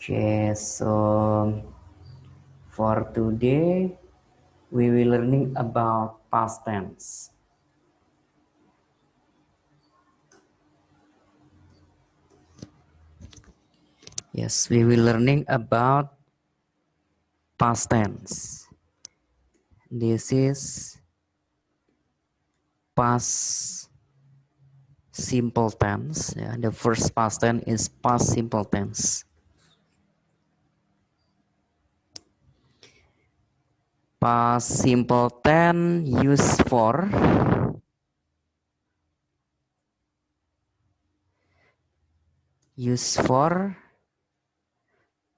Okay, so for today we will learning about past tense. Yes, we will learning about past tense. This is past simple tense. Yeah, the first past tense is past simple tense. Past simple tense used for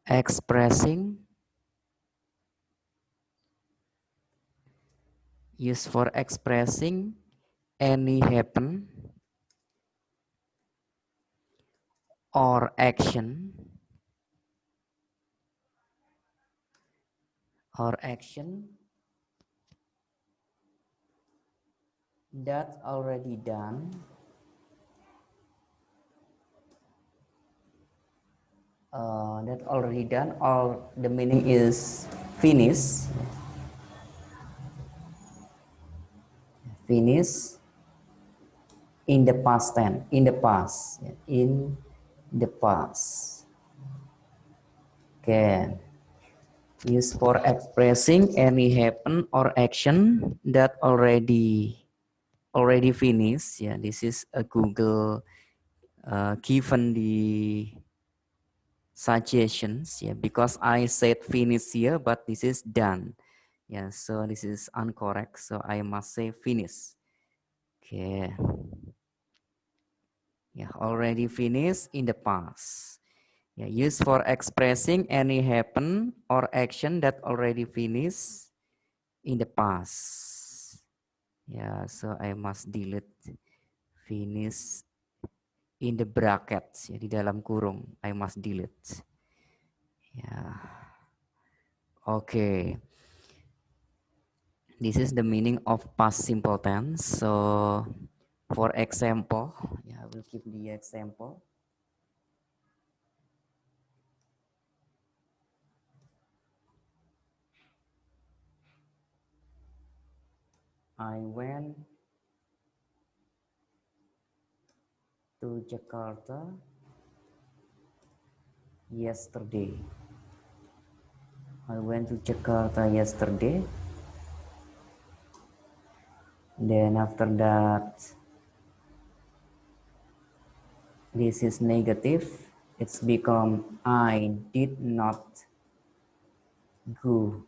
expressing any happen or action that's already done or the meaning is finish in the past tense, in the past. Okay, used for expressing any happen or action that already finished. Yeah, this is a Google given the suggestions. Yeah, because I said finish here, but this is done. Yeah, so this is incorrect. So I must say finish. Okay. Yeah, already finished in the past. Yeah, used for expressing any happen or action that already finished in the past. Yeah, so I must delete finish in the brackets, ya, di dalam kurung. I must delete. Yeah. Okay. This is the meaning of past simple tense. So, for example, yeah, I will give the example. I went to Jakarta yesterday. I went to Jakarta yesterday. Then after that, this is negative. It's become I did not go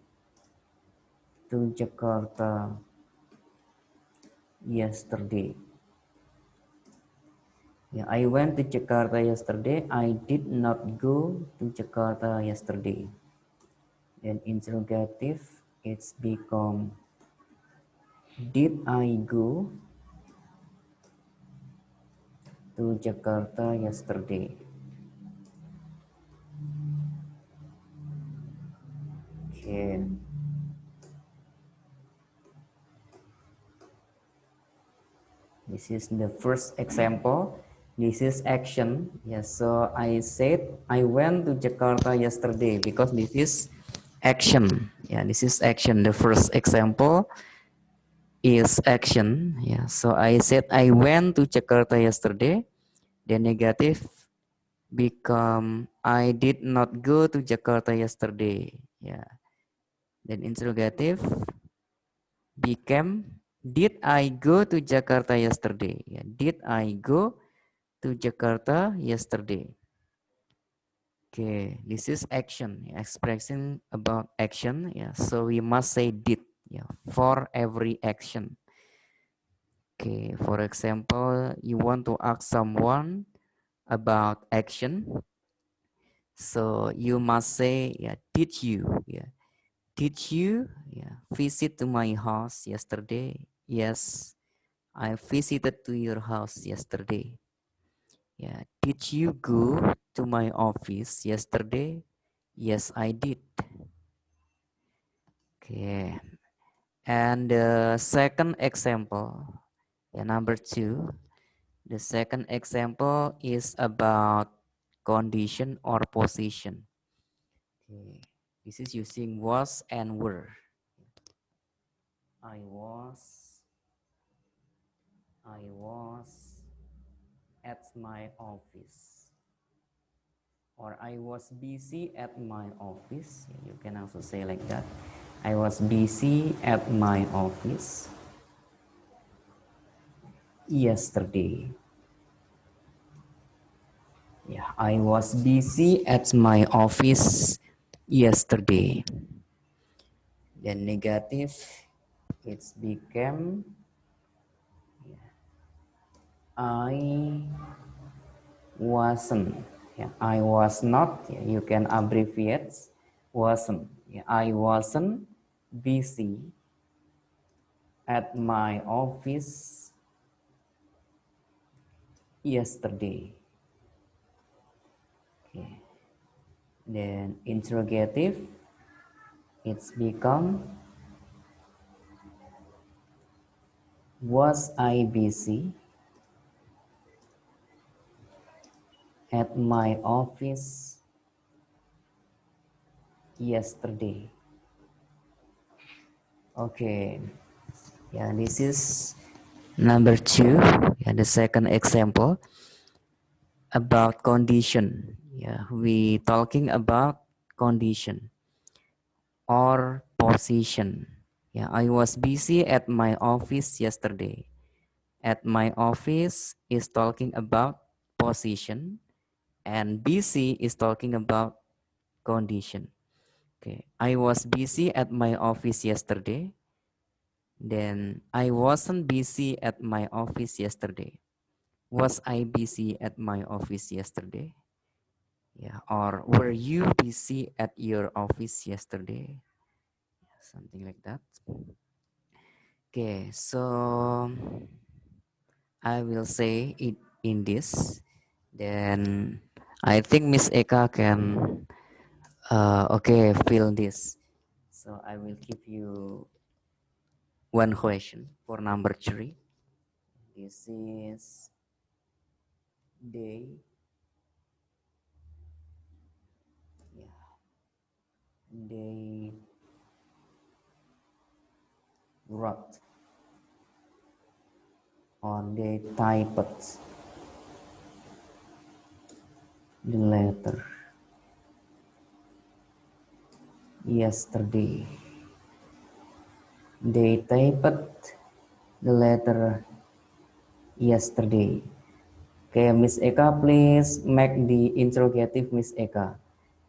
to Jakarta yesterday. Yeah, I went to Jakarta yesterday. I did not go to Jakarta yesterday. Then interrogative, it's become did I go to Jakarta yesterday? Okay. This is the first example. This is action. Yes, so I said I went to Jakarta yesterday because this is action. Yeah, this is action. The first example is action. Yeah, so I said I went to Jakarta yesterday. The negative become I did not go to Jakarta yesterday. Yeah. Then interrogative became did I go to Jakarta yesterday? Yeah. Did I go to Jakarta yesterday? Okay, this is action, expressing about action. Yeah, so we must say did. Yeah, for every action. Okay, for example, you want to ask someone about action, so you must say, yeah, did you? Yeah, did you? Yeah, visit to my house yesterday? Yes, I visited to your house yesterday. Yeah, did you go to my office yesterday? Yes, I did. Okay, and the second example, yeah, number 2. The second example is about condition or position. Okay, this is using was and were. I was at my office, or I was busy at my office. You can also say like that. I was busy at my office yesterday. Yeah, I was busy at my office yesterday. Then negative, it's became I wasn't. Yeah, I was not. Yeah, you can abbreviate wasn't. Yeah, I wasn't busy at my office yesterday. Okay. Then interrogative, it's become was I busy at my office yesterday? Okay, yeah, this is number 2. Yeah, the second example about condition. Yeah, we talking about condition or position. Yeah, I was busy at my office yesterday. At my office is talking about position, and busy is talking about condition. Okay, I was busy at my office yesterday. Then I wasn't busy at my office yesterday. Was I busy at my office yesterday? Yeah, or were you busy at your office yesterday? Something like that. Okay, so I will say it in this. Then I think Miss Eka can okay fill this. So I will give you one question for number 3. This is they, yeah, they wrote or they typed the letter yesterday. They typed the letter yesterday. Okay, Miss Eka, please make the interrogative, Miss Eka.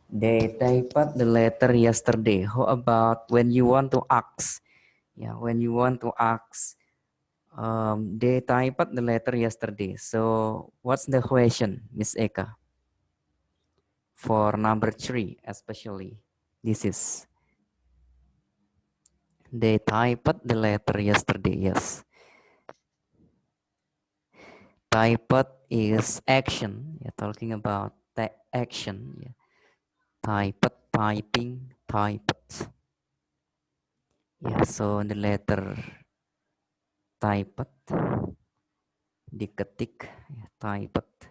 They typed the letter yesterday. How about when you want to ask? Yeah, when you want to ask, they typed the letter yesterday. So what's the question, Miss Eka? For number 3, especially, this is they typed the letter yesterday. Yes, typed is action. Yeah, talking about the action. Yeah. Typed, typing, typed. Yeah, so the letter typed, diketik, ya, typed.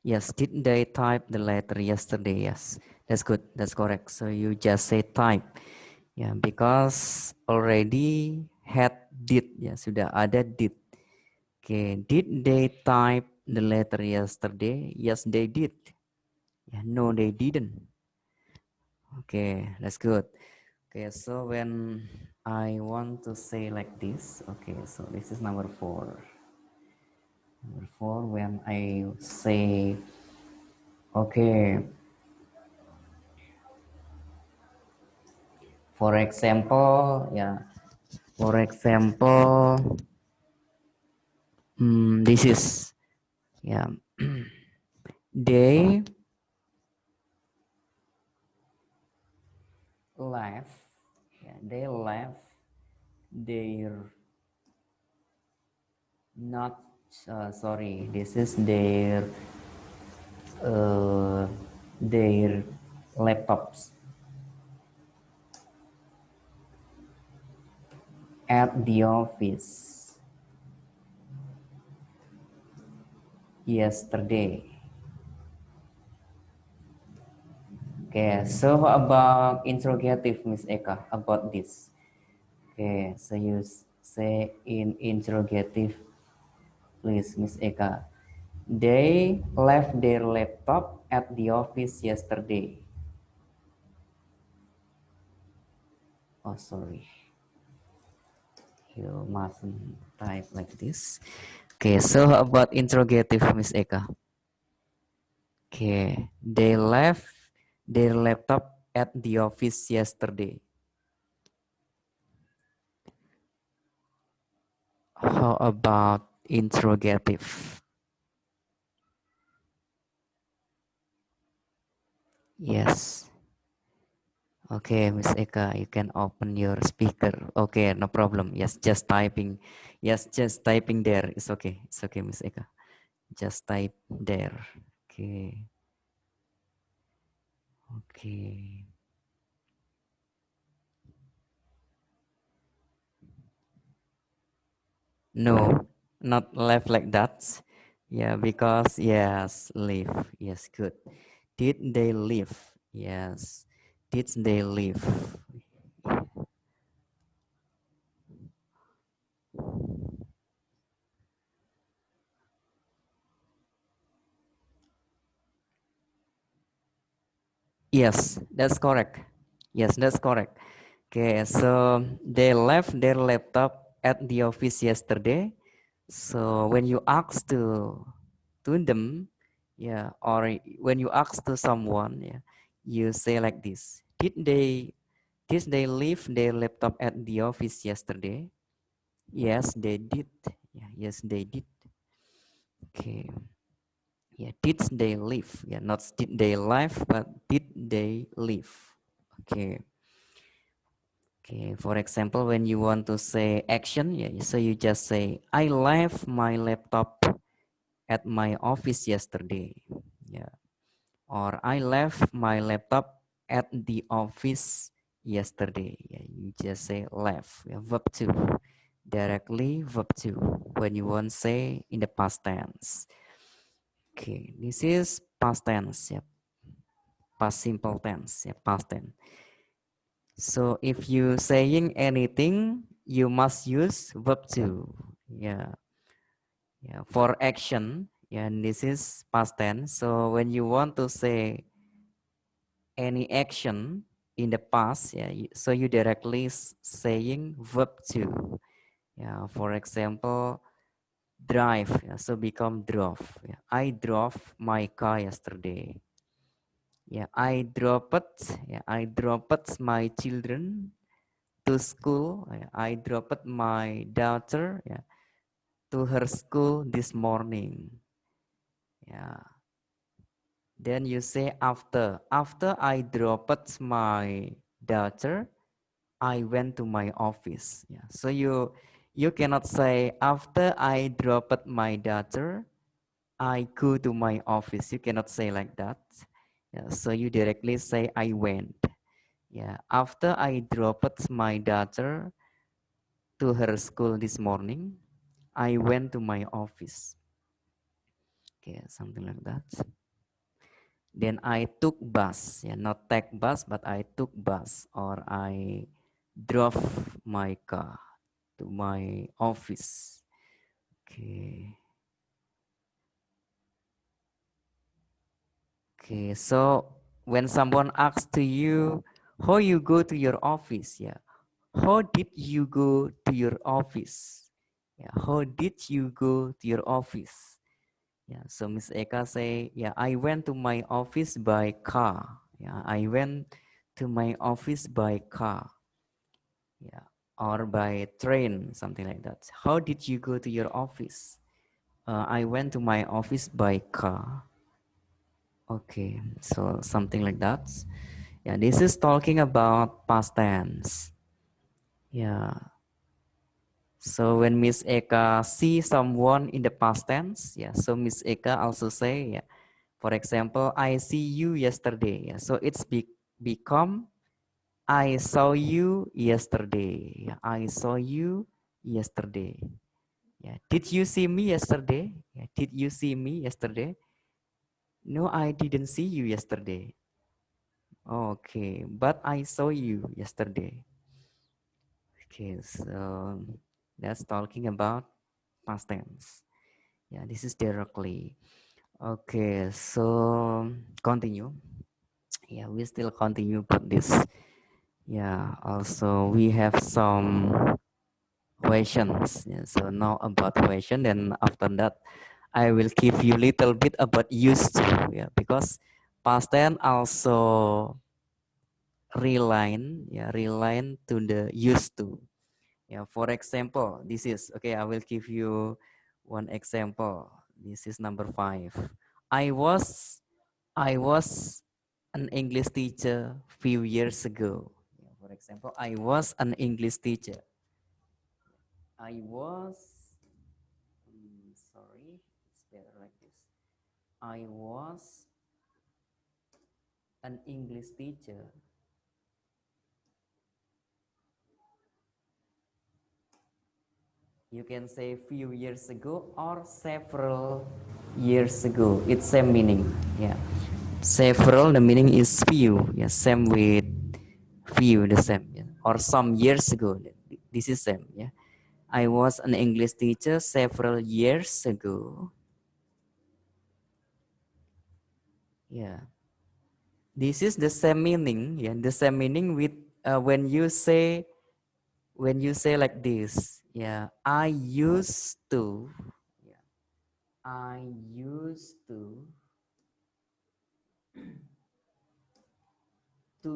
Yes, did they type the letter yesterday? Yes, that's good. That's correct. So you just say type. Yeah, because already had did. Ya, sudah ada did. Okay, did they type the letter yesterday? Yes, they did. Yeah, no, they didn't. Okay, that's good. Okay, so when I want to say like this, okay, so this is number 4. Number 4, when I say, okay, for example, yeah, for example, this is, yeah, they laugh, yeah, they laugh, they're not, sorry, this is uh, their laptops at the office yesterday. Okay, so about interrogative, Miss Eka, about this. Okay, so you say in interrogative, please, Miss Eka. They left their laptop at the office yesterday. Oh, sorry. You mustn't type like this. Okay, so about interrogative, Miss Eka. Okay, they left their laptop at the office yesterday. How about interrogative? Yes. Okay, Miss Eka, you can open your speaker. Okay, no problem. Yes, just typing. Yes, just typing there. It's okay. It's okay, Miss Eka. Just type there. Okay. Okay. No, not left like that. Yeah, because yes, leave. Yes, good. Did they leave? Yes. Did they leave? Yes, that's correct. Yes, that's correct. Okay, so they left their laptop at the office yesterday. So when you ask to them, yeah, or when you ask to someone, yeah, you say like this: Did they leave their laptop at the office yesterday? Yes, they did. Yeah, yes, they did. Okay. Yeah, did they leave? Yeah, not did they leave, but did they leave? Okay. Okay, for example, when you want to say action, yeah, so you just say, I left my laptop at my office yesterday. Yeah. Or I left my laptop at the office yesterday. Yeah, you just say left, yeah, verb to. Directly verb to when you want to say in the past tense. Okay, this is past tense, yeah. Past simple tense, yeah, past tense. So if you saying anything, you must use verb to. Yeah. Yeah. For action, yeah, and this is past tense. So when you want to say any action in the past, yeah, so you directly saying verb to. Yeah. For example, drive. Yeah, so become drove. Yeah. I drove my car yesterday. Yeah, I dropped my children to school. I dropped my daughter, yeah, to her school this morning. Yeah. Then you say after. After I dropped my daughter, I went to my office. Yeah. So you cannot say after I dropped my daughter, I go to my office. You cannot say like that. Yeah. So you directly say I went. Yeah. After I dropped my daughter to her school this morning, I went to my office. Okay, something like that. Then I took bus, yeah, not take bus, but I took bus or I drove my car to my office. Okay. Okay, so when someone asks to you, how you go to your office, yeah, how did you go to your office? Yeah, how did you go to your office? Yeah, so Miss Eka say, yeah, I went to my office by car. Yeah, I went to my office by car. Yeah, or by train, something like that. How did you go to your office? I went to my office by car. Okay, so something like that. Yeah, this is talking about past tense. Yeah. So when Miss Eka see someone in the past tense, yeah. So Miss Eka also say, yeah. For example, I see you yesterday. Yeah. So it's become I saw you yesterday. Yeah. I saw you yesterday. Yeah. Did you see me yesterday? Yeah. Did you see me yesterday? No, I didn't see you yesterday. Okay, but I saw you yesterday. Okay, so that's talking about past tense. Yeah, this is directly. Okay, so continue. Yeah, we still continue with this. Yeah, also we have some questions. Yeah, so now about question, then after that I will give you little bit about used to. Yeah, because past tense also reline to the used to. Yeah, for example, this is okay. I will give you one example. This is number 5. I was I was an English teacher few years ago. Yeah, for example, I was an English teacher. I was sorry, it's better like this. I was an English teacher. You can say few years ago or several years ago. It's same meaning. Yeah. Several, the meaning is few. Yeah, same with few, the same. Yeah. Or some years ago. This is same. Yeah. I was an English teacher several years ago. Yeah. This is the same meaning. Yeah. The same meaning with when you say like this. Yeah. I used to. Yeah. I used to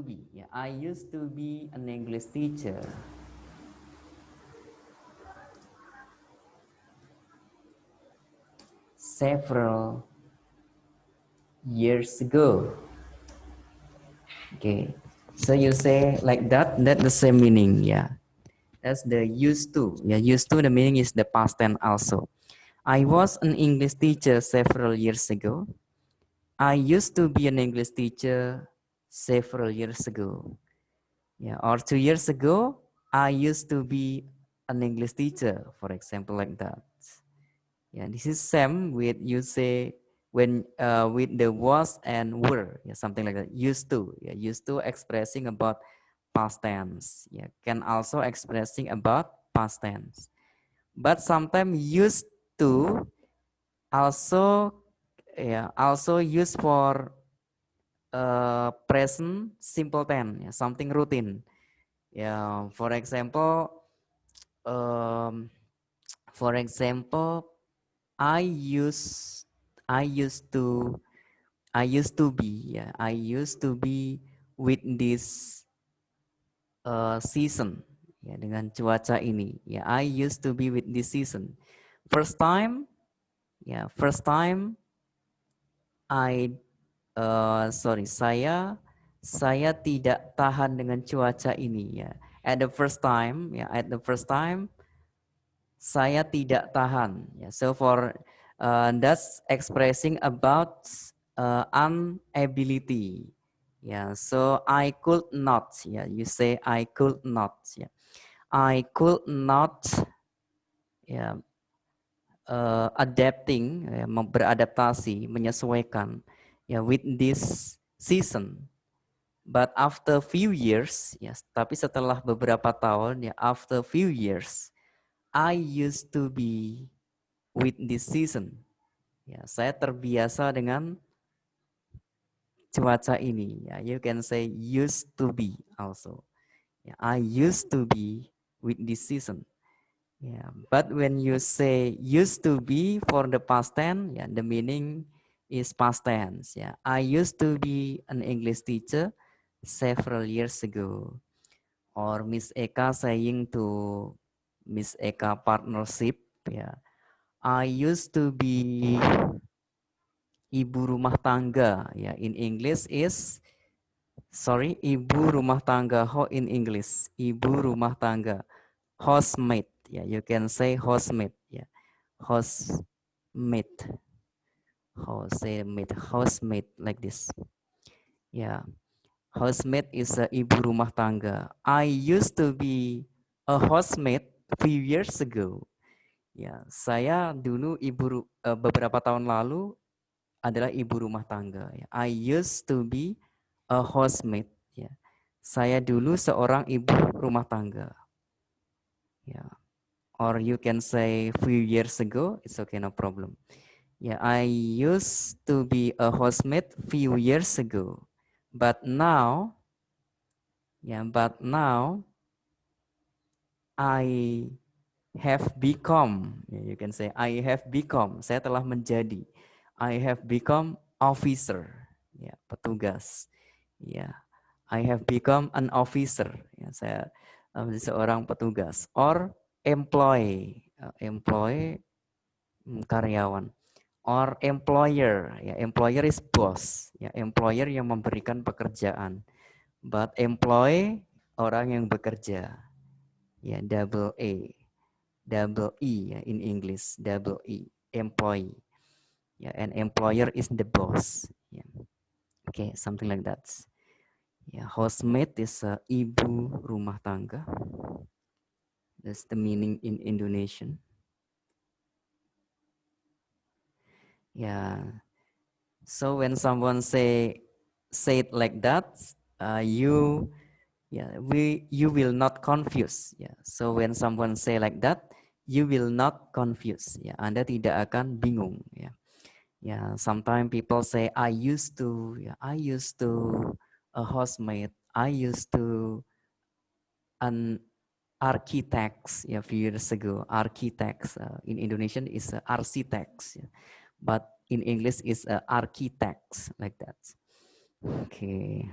be. Yeah. I used to be an English teacher several years ago. Okay. So you say like that, that's the same meaning. Yeah. That's the used to. Yeah, used to the meaning is the past tense also. I was an English teacher several years ago. I used to be an English teacher several years ago. Yeah, or 2 years ago, I used to be an English teacher, for example, like that. Yeah, this is same with you say when with the was and were, yeah, something like that. Used to, yeah, used to expressing about past tense. Yeah, can also expressing about past tense. But sometimes used to also also used for present simple tense, yeah, something routine. Yeah, um, for example, I used I used to I used to be yeah, I used to be with this season ya dengan cuaca ini ya I used to be with this season first time ya first time I sorry saya tidak tahan dengan cuaca ini ya at the first time saya tidak tahan ya so for that's expressing about unability yeah so I could not yeah you say I could not yeah I could not ya adapting ya, beradaptasi menyesuaikan ya with this season but after few years ya tapi setelah beberapa tahun ya after few years I used to be with this season ya saya terbiasa dengan cuaca ini ya you can say used to be also ya I used to be with this season. Yeah, but when you say used to be for the past tense, yeah, the meaning is past tense. Yeah, I used to be an English teacher several years ago. Or Miss Eka saying to Miss Eka partnership, yeah, I used to be ibu rumah tangga. Yeah, in English is sorry, ibu rumah tangga. How in English? Ibu rumah tangga. Housemate. Yeah, you can say housemate. Yeah. Housemate, housemate like this. Yeah, housemate is a ibu rumah tangga. I used to be a housemate few years ago. Ya, saya dulu beberapa tahun lalu adalah ibu rumah tangga. Ya. I used to be a housemaid. Ya. Saya dulu seorang ibu rumah tangga. Ya. Or you can say few years ago, it's okay, no problem. Yeah, I used to be a housemaid few years ago, but now, I have become. You can say I have become. Saya telah menjadi. I have become officer. Ya, petugas. Ya, I have become an officer. Ya, saya menjadi seorang petugas. Or employee, employee karyawan. Or employer, ya employer is boss, ya employer yang memberikan pekerjaan, but employee orang yang bekerja, ya double E ya in English, double E, employee, ya and employer is the boss, ya. Okay, something like that. Ya, housemaid is ibu rumah tangga. That's the meaning in Indonesian. Ya. So when someone say it like that, you will not confuse. So when someone say like that, you will not confuse. Anda tidak akan bingung. Sometimes people say I used to a housemaid. I used to an architects. Few years ago, architects in Indonesian is architects. But in English is architects, like that. Okay.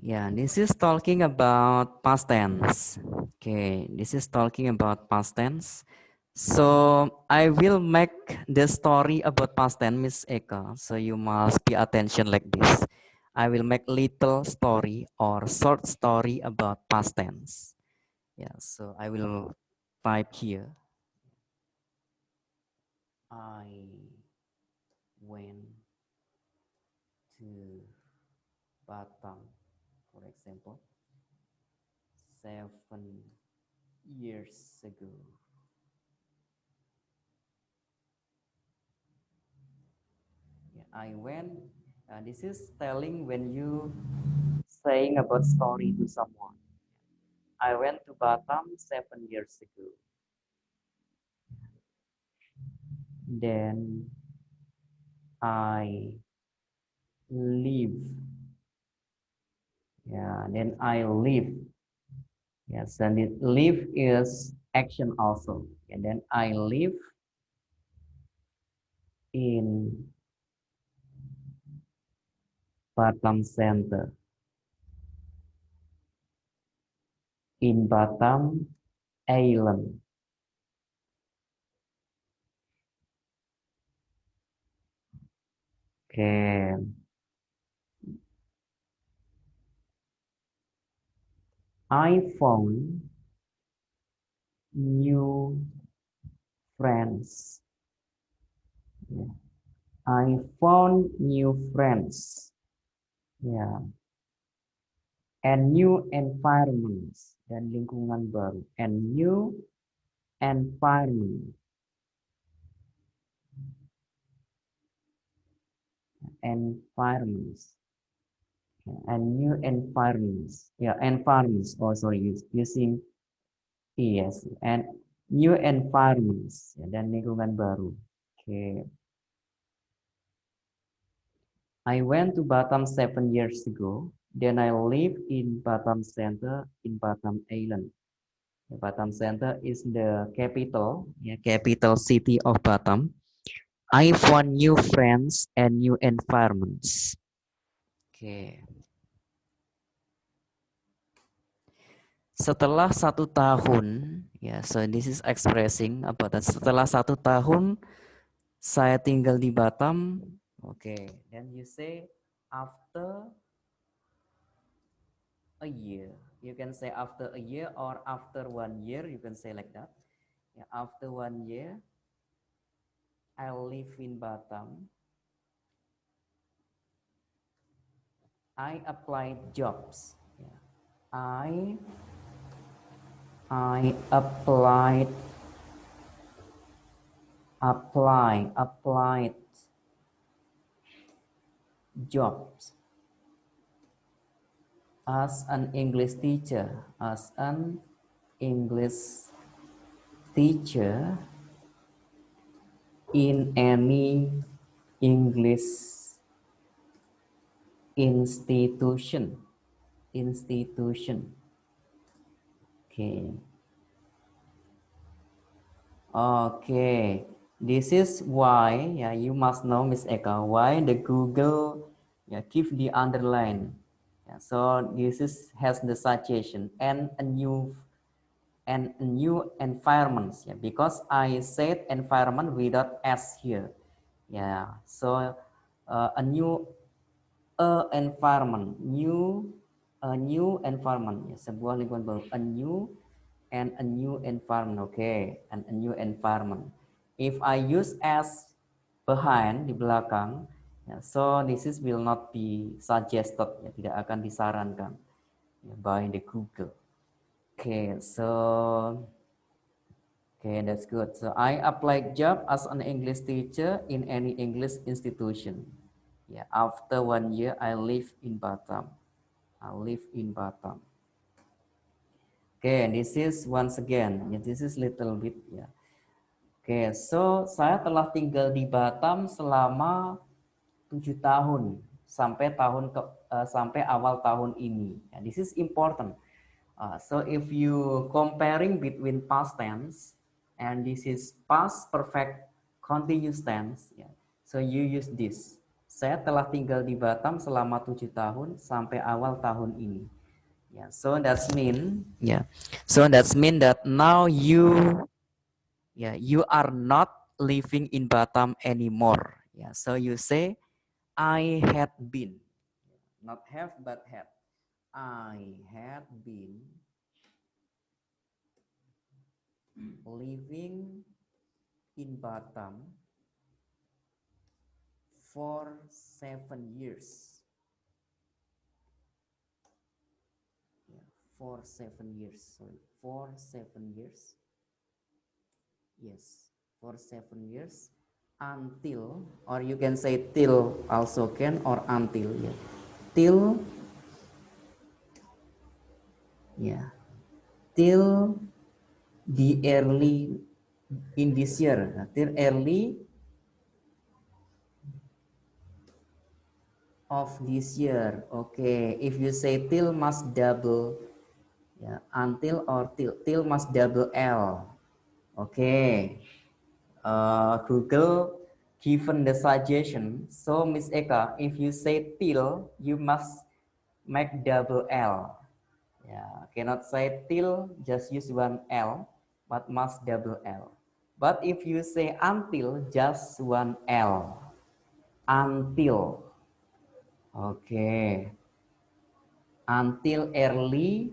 Yeah, this is talking about past tense. Okay, this is talking about past tense. So I will make the story about past tense, Miss Eka. So you must pay attention like this. I will make little story or short story about past tense. Yeah, so I will type here. I went to Batam, for example, 7 years ago. I went. This is telling when you saying about story to someone. I went to Batam 7 years ago. Then I live. Then I live. Yes, and it live is action also. And then I live in Batam Center. In Batam Island. Okay. I found new friends. I found new friends. And new environments dan lingkungan baru. And new environment. Environments. And new environments. Environments. Oh, sorry, using yes. And new environments dan lingkungan baru. Okay. I went to Batam 7 years ago. Then I live in Batam Center in Batam Island. Batam Center is the capital, capital city of Batam. I found new friends and new environments. Okay. Setelah 1 tahun, so this is expressing apa? Setelah 1 tahun saya tinggal di Batam. Okay, then you say after a year. You can say after a year or after 1 year. You can say like that. After 1 year, I live in Batam. I applied jobs. I applied jobs as an English teacher, as an English teacher in any English institution. Okay. Okay. This is why, yeah, you must know, Miss Eka, why the Google, yeah, keep the underline. Yeah, so this is has the suggestion and a new environments, yeah, because I said environment without s here. Yeah, so a new environment, a new environment, ya, sebuah lingkungan baru, a new environment, okay, and a new environment. If I use as behind, di belakang, ya, so this is will not be suggested, ya, tidak akan disarankan, ya, by the Google. Okay, so okay, that's good. So I applied job as an English teacher in any English institution. Yeah, after 1 year, I live in Batam. Okay, this is once again. This is little bit ya. Okay, so saya telah tinggal di Batam selama 7 tahun sampai awal tahun ini. This is important. So if you comparing between past tense and this is past perfect continuous tense, yeah, so you use this. Saya telah tinggal di Batam selama 7 tahun sampai awal tahun ini. Yeah, so that's mean, yeah. So that's mean that now you are not living in Batam anymore. Yeah, so you say I had been, not have but had. I had been living in Batam for 7 years. Yeah, for 7 years. Sorry, for 7 years. Yes, for 7 years until, or you can say till also can, or until. Yeah, till. Yeah, till the early in this year. Till early of this year. Okay, if you say till must double, yeah, until or till must double L. Okay, Google given the suggestion. So Miss Eka, if you say till, you must make double L. Yeah, cannot say till, just use one L, but must double L. But if you say until, just one L. Until. Okay. Until early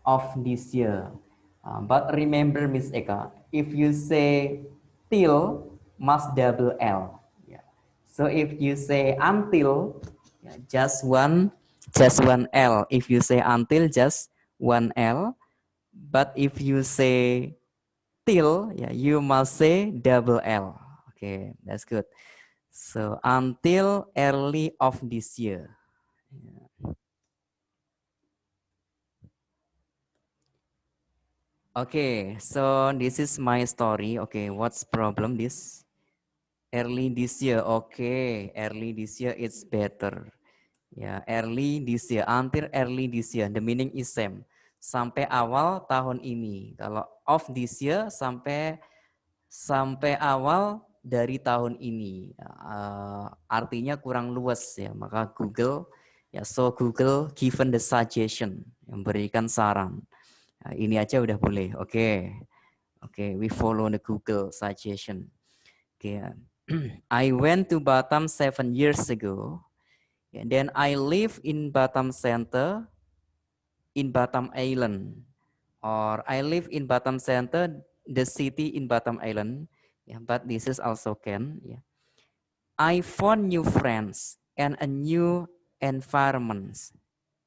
of this year. But remember, Miss Eka, if you say till, must double L. Yeah. So if you say until, yeah, just one L. If you say until, just one L. But if you say till, yeah, you must say double L. Okay, that's good. So until early of this year. Yeah. Okay, so this is my story. Okay, what's problem this? Early this year. Okay, early this year it's better. Ya, early this year, until early this year. The meaning is same. Sampai awal tahun ini. Kalau of this year sampai awal dari tahun ini. Artinya kurang luas ya. Maka Google Google given the suggestion, yang berikan saran. Nah, ini aja udah boleh. Oke. Oke, we follow the Google suggestion. Oke. I went to Batam 7 years ago. And then I live in Batam Center, in Batam Island. Or I live in Batam Center, the city in Batam Island. Yeah, but this is also can. Yeah. I found new friends and a new environment.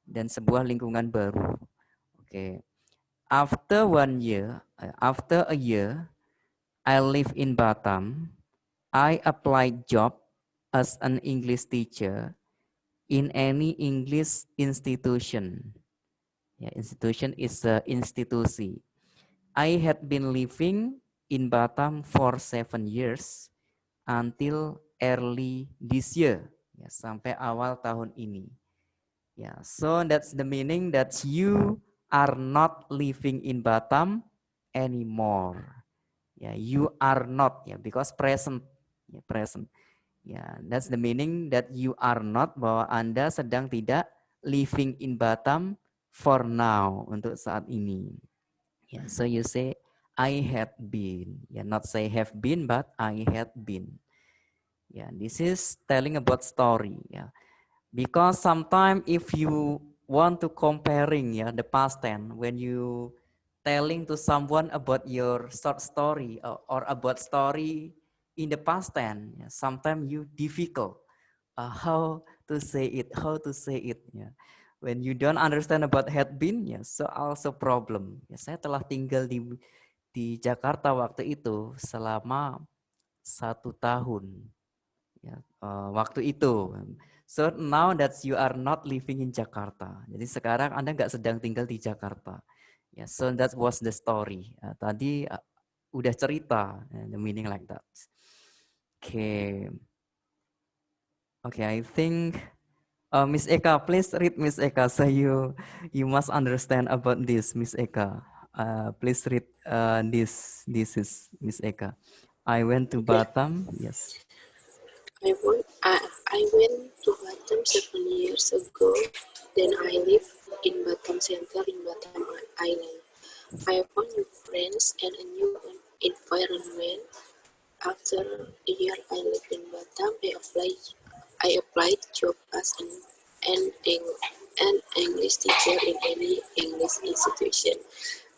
Dan sebuah lingkungan baru. Oke. Okay. After a year, I live in Batam. I applied job as an English teacher in any English institution. Ya, institution is a institusi. I had been living in Batam for 7 years until early this year. Ya, sampai awal tahun ini. Ya, so that's the meaning that you are not living in Batam anymore. Ya, you are not ya, because present. Ya, present. Ya, that's the meaning that you are not, bahwa Anda sedang tidak living in Batam for now, untuk saat ini. Ya, so you say I had been. Ya, not say have been, but I had been. Ya, this is telling about story. Ya, because sometimes if you want to comparing ya the past tense, when you telling to someone about your short story or about story in the past tense, ya, sometimes you difficult how to say it ya. When you don't understand about had been, ya, so also problem. Ya, saya telah tinggal di Jakarta waktu itu selama 1 tahun. Ya, waktu itu. So now that you are not living in Jakarta. Jadi sekarang Anda nggak sedang tinggal di Jakarta. Ya, so that was the story. Tadi udah cerita, the meaning like that. Okay. Okay, I think Miss Eka, please read Miss Eka. So you must understand about this, Miss Eka. Please read this. This is Miss Eka. I went to Batam. Yes. I went to Batam 7 years ago. Then I live in Batam Center in Batam Island. I found new friends and a new environment. After a year I lived in Batam, I applied job as an English teacher in any English institution.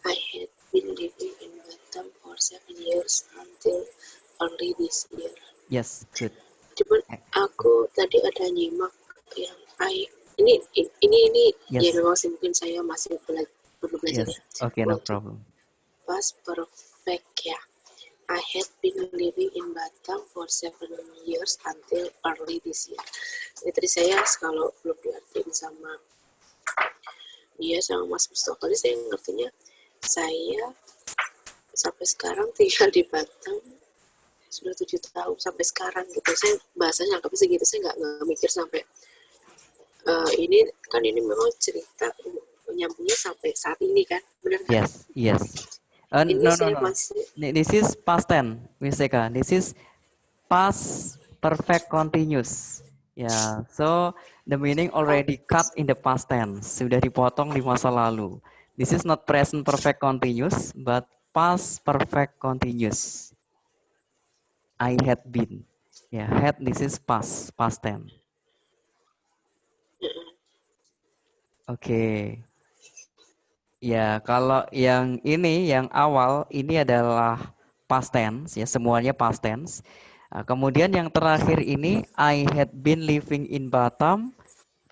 I had been living in Batam for 7 years until early this year. Yes, good. Cuman aku tadi ada nyimak yang ini Yes. ya memang sih mungkin saya masih perlu belajar Yes. ya. Okay, no problem. Past perfect ya. I had been living in Batam for 7 years until early this year. Ini tadi saya kalau belum diartiin sama dia sama Mas Mustafa tadi saya ngertinya saya sampai sekarang tinggal di Batam sudah 7 tahun sampai sekarang gitu. Saya bahasanya anggap segitu, saya nggak mikir sampai ini kan ini memang cerita nyambungnya sampai saat ini kan, benar kan? Yes. Ini No. saya masih This is past tense, Miss Eka. This is past perfect continuous. Ya, so the meaning already cut in the past tense. Sudah dipotong di masa lalu. This is not present perfect continuous, but past perfect continuous. I had been. Ya, had this is past tense. Oke. Ya, kalau yang ini, yang awal, ini adalah past tense, ya semuanya past tense. Kemudian yang terakhir ini, I had been living in Batam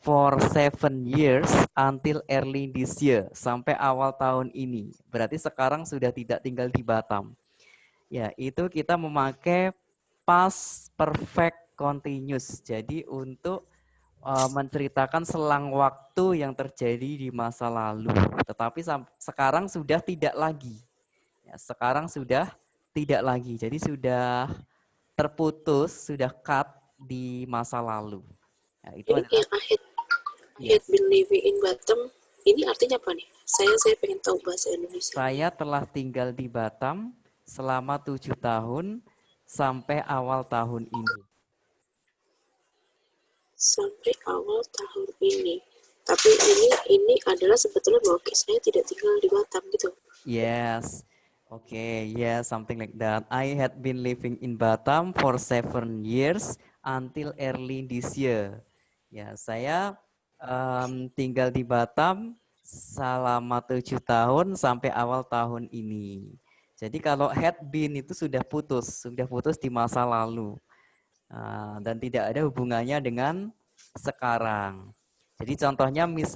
for 7 years until early this year, sampai awal tahun ini. Berarti sekarang sudah tidak tinggal di Batam. Ya, itu kita memakai past perfect continuous. Jadi untuk menceritakan selang waktu yang terjadi di masa lalu, tetapi sekarang sudah tidak lagi. Ya, sekarang sudah tidak lagi. Jadi sudah terputus, sudah cut di masa lalu. Ya, itu ini adalah I had been living in Batam. Ini artinya apa nih? Saya pengen tahu bahasa Indonesia. Saya telah tinggal di Batam selama 7 tahun sampai awal tahun ini. Sampai awal tahun ini. Tapi ini adalah sebetulnya bahwa saya tidak tinggal di Batam gitu. Yes. Okay, yeah, something like that. I had been living in Batam for 7 years until early this year. Ya, saya tinggal di Batam selama 7 tahun sampai awal tahun ini. Jadi kalau had been itu sudah putus di masa lalu. Dan tidak ada hubungannya dengan sekarang. Jadi contohnya Miss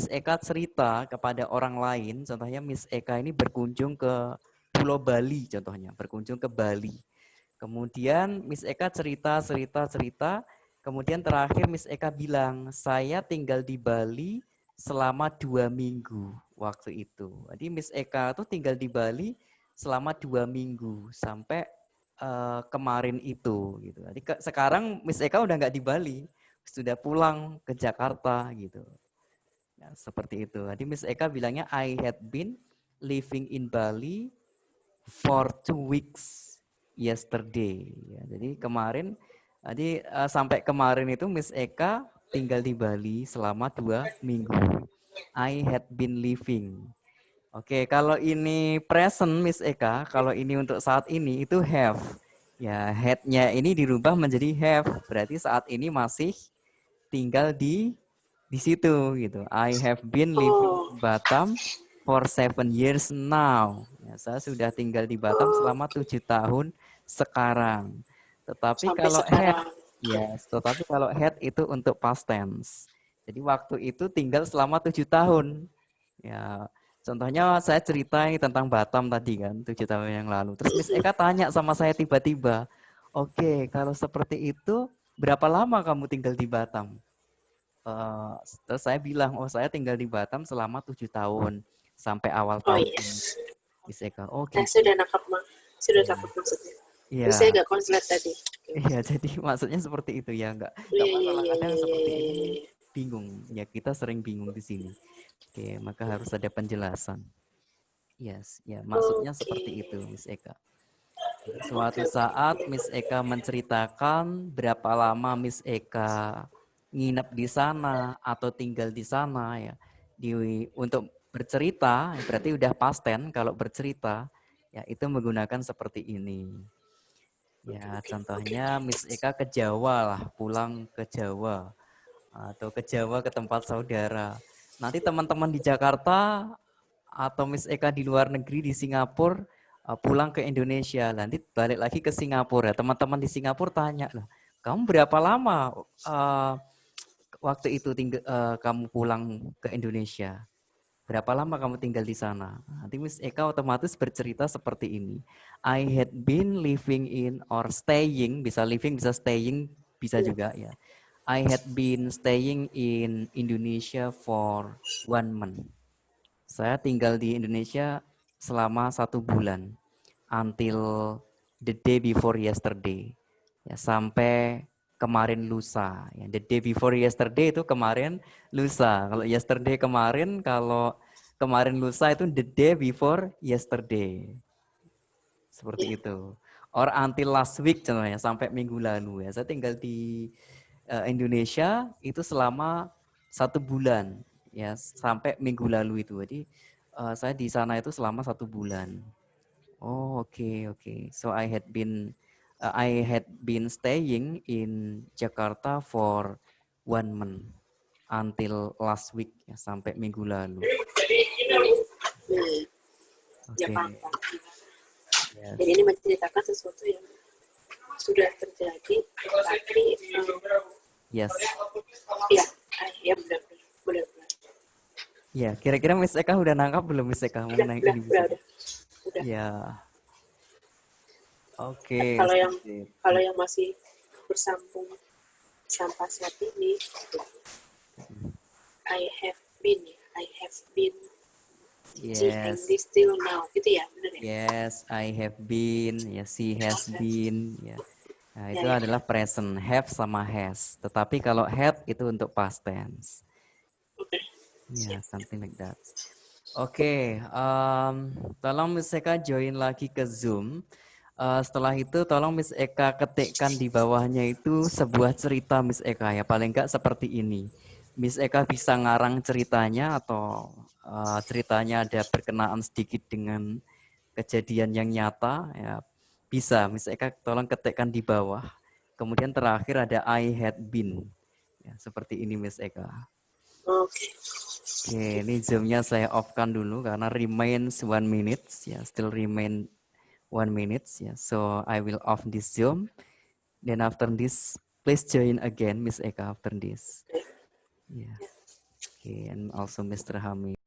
Eka cerita kepada orang lain, contohnya Miss Eka ini berkunjung ke Pulau Bali, contohnya berkunjung ke Bali. Kemudian Miss Eka cerita, Kemudian terakhir Miss Eka bilang, saya tinggal di Bali selama 2 minggu waktu itu. Jadi Miss Eka tuh tinggal di Bali selama 2 minggu sampai kemarin itu. Gitu. Jadi sekarang Miss Eka udah nggak di Bali, sudah pulang ke Jakarta gitu. Ya, seperti itu. Jadi Miss Eka bilangnya I had been living in Bali for 2 weeks yesterday. Ya, jadi kemarin, jadi sampai kemarin itu Miss Eka tinggal di Bali selama 2 minggu. I had been living. Oke, kalau ini present Miss Eka, kalau ini untuk saat ini itu have. Ya, had-nya ini dirubah menjadi have. Berarti saat ini masih tinggal di situ gitu. I have been living Oh, in Batam for 7 years now. Ya, saya sudah tinggal di Batam oh, selama 7 tahun sekarang. Tetapi sampai kalau had, sekarang. yes, tetapi kalau had itu untuk past tense. Jadi waktu itu tinggal selama 7 tahun. Ya, contohnya saya cerita ini tentang Batam tadi kan, 7 tahun yang lalu. Terus Miss Eka tanya sama saya tiba-tiba, oke, kalau seperti itu, berapa lama kamu tinggal di Batam? Terus saya bilang, oh saya tinggal di Batam selama 7 tahun sampai awal Oh tahun ini. yes. Miss Eka, oh Saya gitu. sudah nangkap, sudah Iya, takut maksudnya. Tapi saya iya, agak konslet tadi. iya. Jadi maksudnya seperti itu ya, nggak Iya, iya, masalah. iya, Kadang iya, iya, seperti iya, ini iya. bingung. Ya kita sering bingung di sini. Oke, maka harus ada penjelasan. Yes, ya maksudnya Oke, seperti itu, Miss Eka. Jadi oke, suatu oke. saat Miss Eka menceritakan berapa lama Miss Eka nginep di sana atau tinggal di sana ya. Untuk bercerita berarti udah past tense, kalau bercerita ya itu menggunakan seperti ini. Ya, Oke, oke. contohnya Miss Eka ke Jawa lah, pulang ke Jawa atau ke Jawa ke tempat saudara. Nanti teman-teman di Jakarta atau Miss Eka di luar negeri di Singapura pulang ke Indonesia, nanti balik lagi ke Singapura. Teman-teman di Singapura tanya lah, kamu berapa lama waktu itu kamu pulang ke Indonesia? Berapa lama kamu tinggal di sana? Nanti Miss Eka otomatis bercerita seperti ini. I had been living in or staying, bisa living, bisa staying, bisa Iya. juga ya. I had been staying in Indonesia for 1 month. Saya tinggal di Indonesia selama 1 bulan, until the day before yesterday. Ya, sampai kemarin lusa. Ya, the day before yesterday itu kemarin lusa. Kalau yesterday kemarin, kalau kemarin lusa itu the day before yesterday. Iya. Seperti itu. Or until last week contohnya, sampai minggu lalu ya. Saya tinggal di Indonesia itu selama 1 bulan ya, sampai minggu lalu itu. Jadi saya di sana itu selama 1 bulan. Oh, oke, oke. So I had been staying in Jakarta for 1 month until last week ya, sampai minggu lalu. Iya, iya. Oke. Jakarta. Jadi Yes. ini menceritakan sesuatu yang sudah terjadi, tapi Yes. ya, ya benar, benar, benar. Ya, kira-kira Miss Eka udah nangkap belum Miss Eka Udah, mengenai udah, ini Miss udah, Eka? udah, udah. Ya, oke, Kalau yang sip. kalau yang masih bersambung sampai saat ini, I have been teaching Yes. English till now, gitu ya, benar ya? Yes, I have been, ya, she has been, ya. Nah, Ya, itu ya. adalah present, have sama has. Tetapi kalau had itu untuk past tense. Oke, Ya, siap. something like that. Oke, tolong Miss Eka join lagi ke Zoom. Setelah itu tolong Miss Eka ketikkan di bawahnya itu sebuah cerita Miss Eka ya, paling enggak seperti ini. Miss Eka bisa ngarang ceritanya atau ceritanya ada berkenaan sedikit dengan kejadian yang nyata ya, bisa Miss Eka tolong ketikkan di bawah. Kemudian terakhir ada I had been. Ya, seperti ini Miss Eka. Oke. Oke, ini Zoom-nya saya off-kan dulu karena remains 1 minute ya, still remain 1 minute ya. So I will off this Zoom. Then after this, please join again Miss Eka after this. Oke. Yeah. Okay, and also Mr. Hamid.